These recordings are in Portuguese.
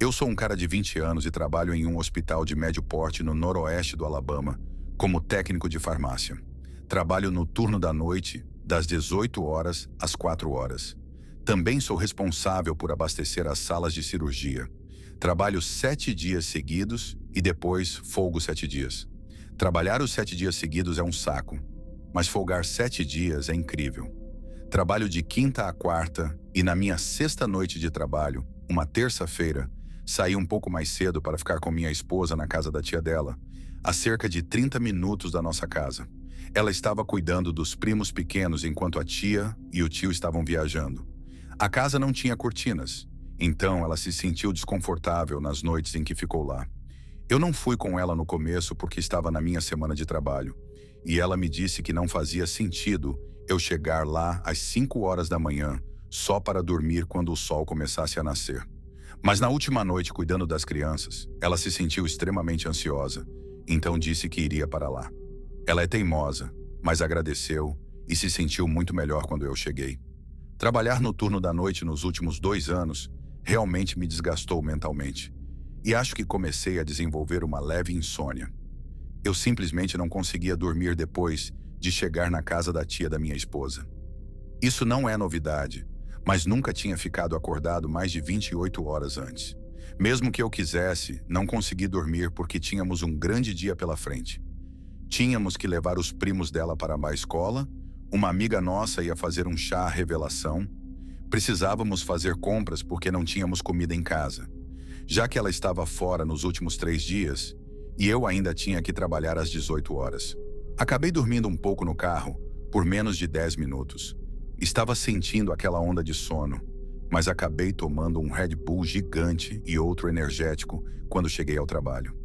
Eu sou um cara de 20 anos e trabalho em um hospital de médio porte no noroeste do Alabama, como técnico de farmácia. Trabalho no turno da noite, das 18 horas às 4 horas. Também sou responsável por abastecer as salas de cirurgia. Trabalho 7 dias seguidos e depois folgo 7 dias. Trabalhar os 7 dias seguidos é um saco, mas folgar 7 dias é incrível. Trabalho de quinta a quarta e na minha sexta noite de trabalho, uma terça-feira, saí um pouco mais cedo para ficar com minha esposa na casa da tia dela, a cerca de 30 minutos da nossa casa. Ela estava cuidando dos primos pequenos enquanto a tia e o tio estavam viajando. A casa não tinha cortinas, então ela se sentiu desconfortável nas noites em que ficou lá. Eu não fui com ela no começo porque estava na minha semana de trabalho, e ela me disse que não fazia sentido eu chegar lá às 5 horas da manhã só para dormir quando o sol começasse a nascer. Mas na última noite, cuidando das crianças, ela se sentiu extremamente ansiosa, então disse que iria para lá. Ela é teimosa, mas agradeceu e se sentiu muito melhor quando eu cheguei. Trabalhar no turno da noite nos últimos 2 anos realmente me desgastou mentalmente, e acho que comecei a desenvolver uma leve insônia. Eu simplesmente não conseguia dormir depois de chegar na casa da tia da minha esposa. Isso não é novidade, mas nunca tinha ficado acordado mais de 28 horas antes. Mesmo que eu quisesse, não consegui dormir porque tínhamos um grande dia pela frente. Tínhamos que levar os primos dela para a escola, uma amiga nossa ia fazer um chá revelação, precisávamos fazer compras porque não tínhamos comida em casa, já que ela estava fora nos últimos 3 dias, e eu ainda tinha que trabalhar às 18 horas. Acabei dormindo um pouco no carro, por menos de 10 minutos. Estava sentindo aquela onda de sono, mas acabei tomando um Red Bull gigante e outro energético quando cheguei ao trabalho.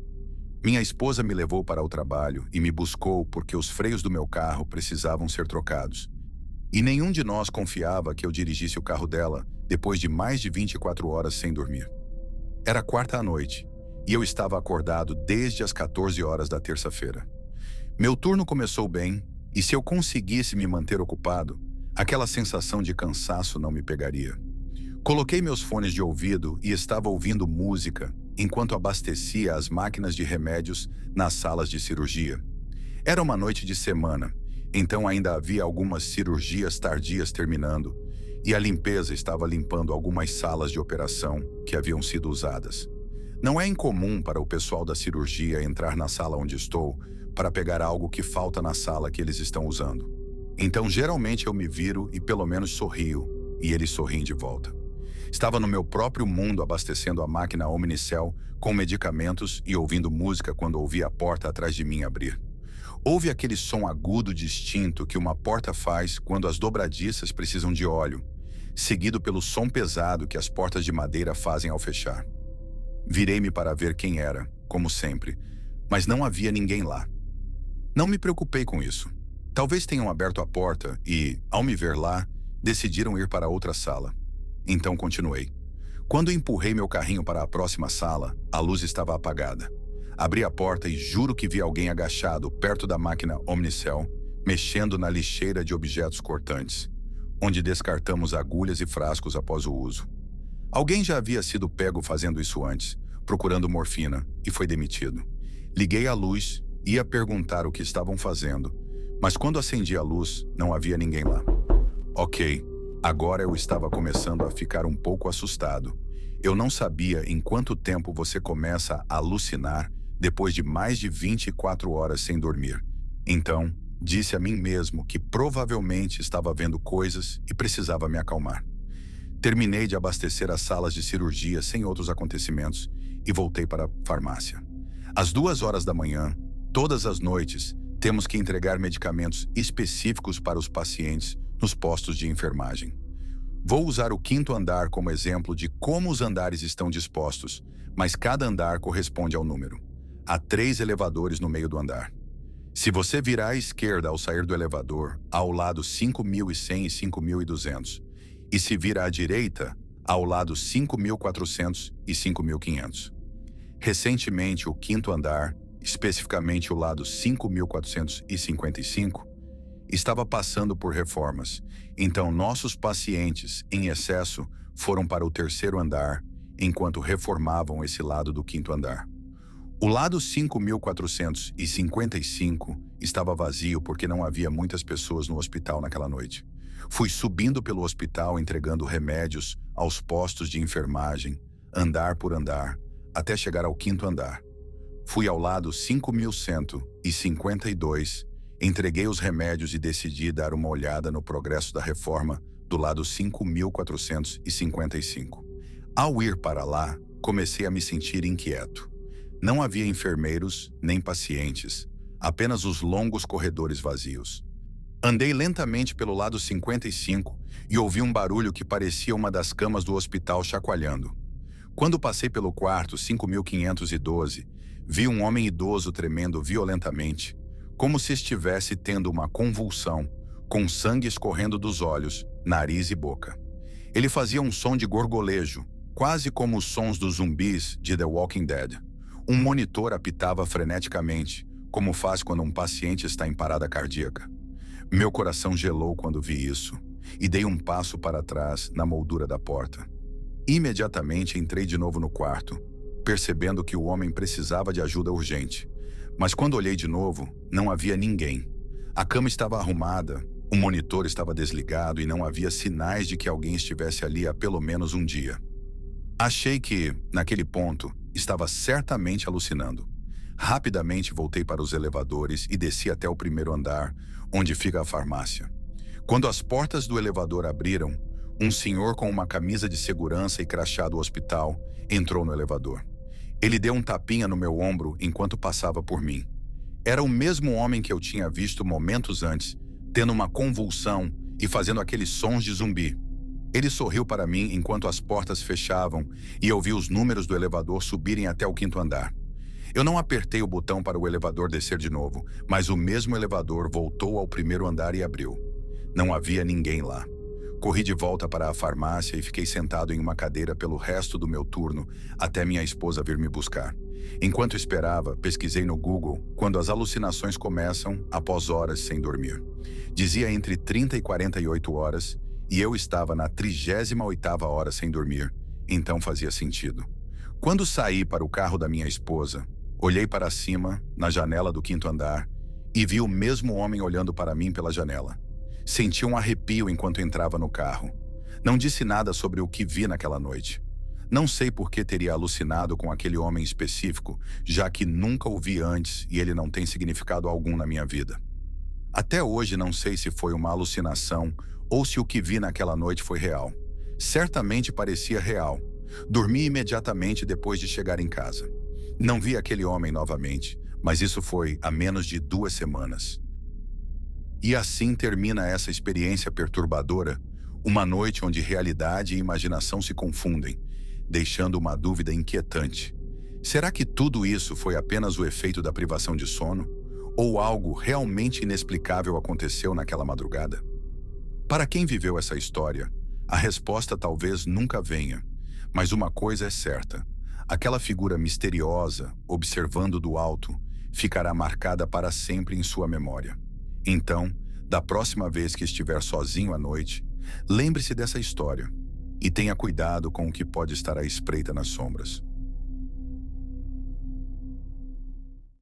Minha esposa me levou para o trabalho e me buscou porque os freios do meu carro precisavam ser trocados. E nenhum de nós confiava que eu dirigisse o carro dela depois de mais de 24 horas sem dormir. Era quarta à noite e eu estava acordado desde as 14 horas da terça-feira. Meu turno começou bem e se eu conseguisse me manter ocupado, aquela sensação de cansaço não me pegaria. Coloquei meus fones de ouvido e estava ouvindo música enquanto abastecia as máquinas de remédios nas salas de cirurgia. Era uma noite de semana, então ainda havia algumas cirurgias tardias terminando e a limpeza estava limpando algumas salas de operação que haviam sido usadas. Não é incomum para o pessoal da cirurgia entrar na sala onde estou para pegar algo que falta na sala que eles estão usando. Então, geralmente eu me viro e pelo menos sorrio, e eles sorriem de volta. Estava no meu próprio mundo abastecendo a máquina Omnicell com medicamentos e ouvindo música quando ouvi a porta atrás de mim abrir. Houve aquele som agudo distinto que uma porta faz quando as dobradiças precisam de óleo, seguido pelo som pesado que as portas de madeira fazem ao fechar. Virei-me para ver quem era, como sempre, mas não havia ninguém lá. Não me preocupei com isso. Talvez tenham aberto a porta e, ao me ver lá, decidiram ir para outra sala. Então continuei. Quando empurrei meu carrinho para a próxima sala, a luz estava apagada. Abri a porta e juro que vi alguém agachado perto da máquina Omnicell, mexendo na lixeira de objetos cortantes, onde descartamos agulhas e frascos após o uso. Alguém já havia sido pego fazendo isso antes, procurando morfina, e foi demitido. Liguei a luz e ia perguntar o que estavam fazendo, mas quando acendi a luz, não havia ninguém lá. Ok, agora eu estava começando a ficar um pouco assustado. Eu não sabia em quanto tempo você começa a alucinar depois de mais de 24 horas sem dormir. Então, disse a mim mesmo que provavelmente estava vendo coisas e precisava me acalmar. Terminei de abastecer as salas de cirurgia sem outros acontecimentos e voltei para a farmácia. Às 2 horas da manhã, todas as noites, temos que entregar medicamentos específicos para os pacientes nos postos de enfermagem. Vou usar o 5º andar como exemplo de como os andares estão dispostos, mas cada andar corresponde ao número. Há 3 elevadores no meio do andar. Se você virar à esquerda ao sair do elevador, ao lado 5.100 e 5.200, e se virar à direita, ao lado 5.400 e 5.500. Recentemente, o 5º andar, especificamente o lado 5.455, estava passando por reformas, então nossos pacientes, em excesso, foram para o 3º andar, enquanto reformavam esse lado do quinto andar. O lado 5455 estava vazio porque não havia muitas pessoas no hospital naquela noite. Fui subindo pelo hospital entregando remédios aos postos de enfermagem, andar por andar, até chegar ao quinto andar. Fui ao lado 5152, entreguei os remédios e decidi dar uma olhada no progresso da reforma do lado 5455. Ao ir para lá, comecei a me sentir inquieto. Não havia enfermeiros nem pacientes, apenas os longos corredores vazios. Andei lentamente pelo lado 55 e ouvi um barulho que parecia uma das camas do hospital chacoalhando. Quando passei pelo quarto 5512, vi um homem idoso tremendo violentamente, como se estivesse tendo uma convulsão, com sangue escorrendo dos olhos, nariz e boca. Ele fazia um som de gorgolejo, quase como os sons dos zumbis de The Walking Dead. Um monitor apitava freneticamente, como faz quando um paciente está em parada cardíaca. Meu coração gelou quando vi isso, e dei um passo para trás na moldura da porta. Imediatamente entrei de novo no quarto, percebendo que o homem precisava de ajuda urgente. Mas quando olhei de novo, não havia ninguém. A cama estava arrumada, o monitor estava desligado e não havia sinais de que alguém estivesse ali há pelo menos um dia. Achei que, naquele ponto, estava certamente alucinando. Rapidamente voltei para os elevadores e desci até o primeiro andar, onde fica a farmácia. Quando as portas do elevador abriram, um senhor com uma camisa de segurança e crachá do hospital entrou no elevador. Ele deu um tapinha no meu ombro enquanto passava por mim. Era o mesmo homem que eu tinha visto momentos antes, tendo uma convulsão e fazendo aqueles sons de zumbi. Ele sorriu para mim enquanto as portas fechavam e eu vi os números do elevador subirem até o quinto andar. Eu não apertei o botão para o elevador descer de novo, mas o mesmo elevador voltou ao primeiro andar e abriu. Não havia ninguém lá. Corri de volta para a farmácia e fiquei sentado em uma cadeira pelo resto do meu turno até minha esposa vir me buscar. Enquanto esperava, pesquisei no Google quando as alucinações começam após horas sem dormir. Dizia entre 30 e 48 horas e eu estava na 38ª hora sem dormir, então fazia sentido. Quando saí para o carro da minha esposa, olhei para cima, na janela do quinto andar, e vi o mesmo homem olhando para mim pela janela. Senti um arrepio enquanto entrava no carro. Não disse nada sobre o que vi naquela noite. Não sei por que teria alucinado com aquele homem específico, já que nunca o vi antes e ele não tem significado algum na minha vida. Até hoje não sei se foi uma alucinação ou se o que vi naquela noite foi real. Certamente parecia real. Dormi imediatamente depois de chegar em casa. Não vi aquele homem novamente, mas isso foi há menos de 2 semanas. E assim termina essa experiência perturbadora, uma noite onde realidade e imaginação se confundem, deixando uma dúvida inquietante. Será que tudo isso foi apenas o efeito da privação de sono? Ou algo realmente inexplicável aconteceu naquela madrugada? Para quem viveu essa história, a resposta talvez nunca venha, mas uma coisa é certa: aquela figura misteriosa, observando do alto, ficará marcada para sempre em sua memória. Então, da próxima vez que estiver sozinho à noite, lembre-se dessa história e tenha cuidado com o que pode estar à espreita nas sombras.